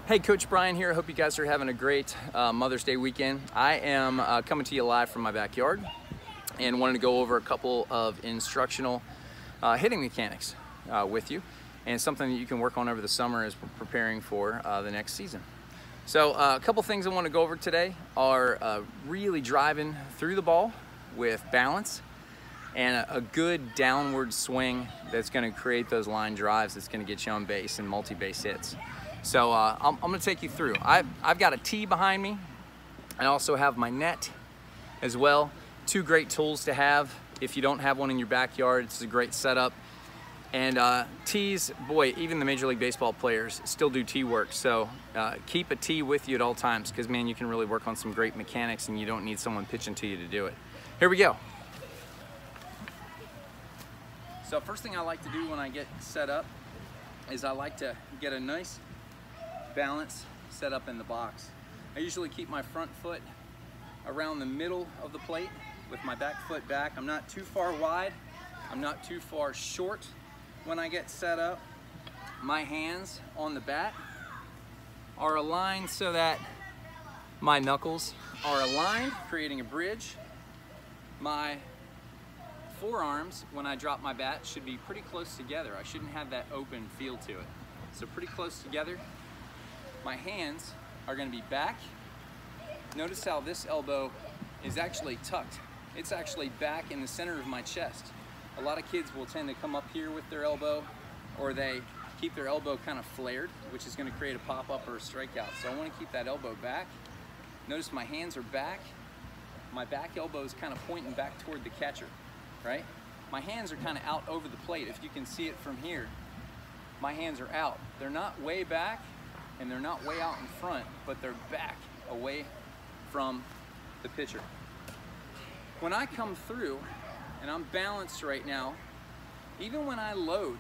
Hey, Coach Brian here. I hope you guys are having a great Mother's Day weekend. I am coming to you live from my backyard and wanted to go over a couple of instructional hitting mechanics with you, and something that you can work on over the summer as we're preparing for the next season. So a couple things I want to go over today are really driving through the ball with balance and a good downward swing that's going to create those line drives that's going to get you on base and multi-base hits. So I'm going to take you through. I've got a tee behind me. I also have my net as well. Two great tools to have. If you don't have one in your backyard, it's a great setup. And tees, boy, even the Major League Baseball players still do tee work. So keep a tee with you at all times, because man, you can really work on some great mechanics and you don't need someone pitching to you to do it. Here we go. So first thing I like to do when I get set up is I like to get a nice balance set up in the box. I usually keep my front foot around the middle of the plate with my back foot back. I'm not too far wide, I'm not too far short when I get set up. My hands on the bat are aligned so that my knuckles are aligned, creating a bridge. My forearms, when I drop my bat, should be pretty close together. I shouldn't have that open feel to it. So pretty close together. My hands are going to be back. Notice how this elbow is actually tucked. It's actually back in the center of my chest. A lot of kids will tend to come up here with their elbow, or they keep their elbow kind of flared, which is going to create a pop-up or a strikeout. So I want to keep that elbow back. Notice my hands are back. My back elbow is kind of pointing back toward the catcher, right? My hands are kind of out over the plate. If you can see it from here, my hands are out. They're not way back, and they're not way out in front, but they're back away from the pitcher. When I come through, and I'm balanced right now, even when I load,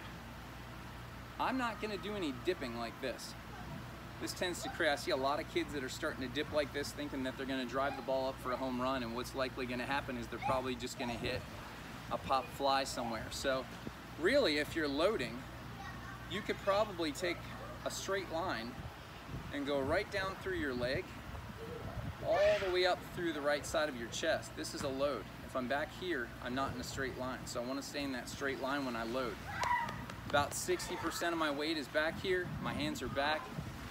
I'm not gonna do any dipping like this. This tends to create, I see a lot of kids that are starting to dip like this, thinking that they're gonna drive the ball up for a home run, and what's likely gonna happen is they're probably just gonna hit a pop fly somewhere. So really, if you're loading, you could probably take a straight line and go right down through your leg, all the way up through the right side of your chest. This is a load. If I'm back here, I'm not in a straight line. So I want to stay in that straight line when I load. About 60% of my weight is back here. My hands are back.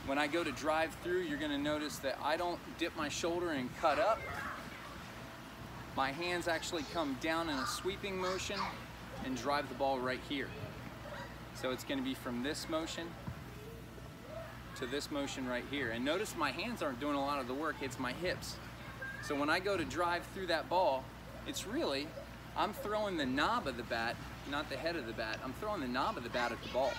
When I go to drive through, you're going to notice that I don't dip my shoulder and cut up. My hands actually come down in a sweeping motion and drive the ball right here. So it's going to be from this motion to this motion right here. And notice my hands aren't doing a lot of the work, it's my hips. So when I go to drive through that ball, it's really, I'm throwing the knob of the bat, not the head of the bat. I'm throwing the knob of the bat at the ball.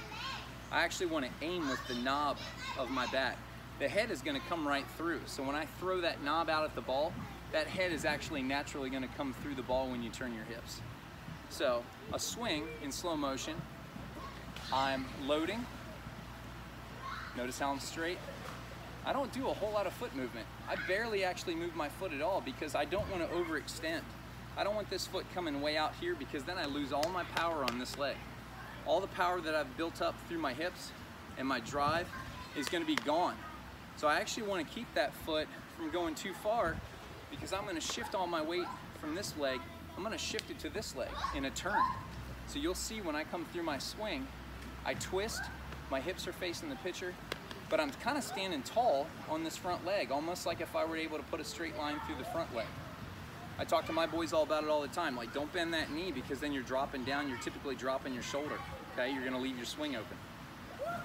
I actually want to aim with the knob of my bat. The head is going to come right through. So when I throw that knob out at the ball, that head is actually naturally going to come through the ball when you turn your hips. So a swing in slow motion, I'm loading. Notice how I'm straight. I don't do a whole lot of foot movement. I barely actually move my foot at all because I don't want to overextend. I don't want this foot coming way out here, because then I lose all my power on this leg. All the power that I've built up through my hips and my drive is going to be gone. So I actually want to keep that foot from going too far, because I'm going to shift all my weight from this leg. I'm going to shift it to this leg in a turn. So you'll see when I come through my swing, I twist, my hips are facing the pitcher, but I'm kind of standing tall on this front leg, almost like if I were able to put a straight line through the front leg. I talk to my boys all about it all the time, like, don't bend that knee, because then you're dropping down, you're typically dropping your shoulder, okay? You're gonna leave your swing open.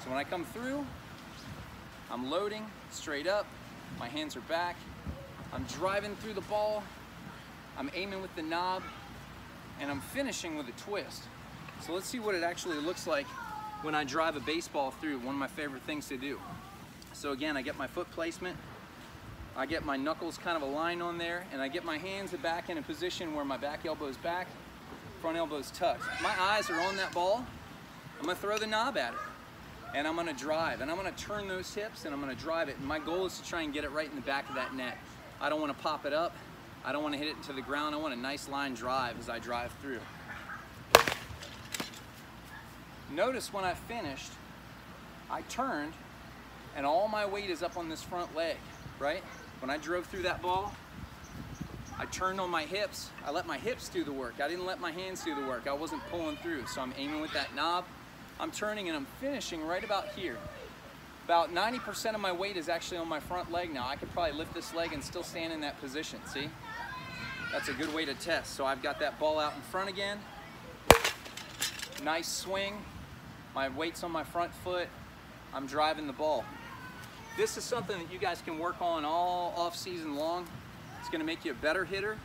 So when I come through, I'm loading straight up, my hands are back, I'm driving through the ball, I'm aiming with the knob, and I'm finishing with a twist. So let's see what it actually looks like when I drive a baseball through. One of my favorite things to do. So again, I get my foot placement, I get my knuckles kind of aligned on there, and I get my hands back in a position where my back elbow is back, front elbow is tucked. My eyes are on that ball. I'm gonna throw the knob at it, and I'm gonna drive, and I'm gonna turn those hips, and I'm gonna drive it. And my goal is to try and get it right in the back of that net. I don't wanna pop it up. I don't wanna hit it into the ground. I want a nice line drive as I drive through. Notice when I finished, I turned and all my weight is up on this front leg, right? When I drove through that ball, I turned on my hips. I let my hips do the work. I didn't let my hands do the work. I wasn't pulling through. So I'm aiming with that knob. I'm turning and I'm finishing right about here. About 90% of my weight is actually on my front leg now. I could probably lift this leg and still stand in that position, see? That's a good way to test. So I've got that ball out in front again. Nice swing. My weight's on my front foot. I'm driving the ball. This is something that you guys can work on all off season long. It's gonna make you a better hitter.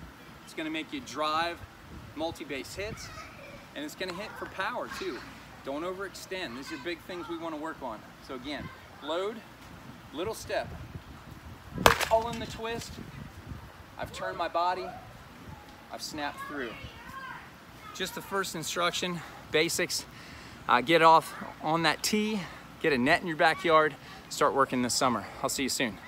It's gonna make you drive multi-base hits, and it's gonna hit for power too. Don't overextend. These are big things we wanna work on. So again, load, little step, all in the twist. I've turned my body, I've snapped through. Just the first instruction, basics. Get off on that tee, get a net in your backyard, start working this summer. I'll see you soon.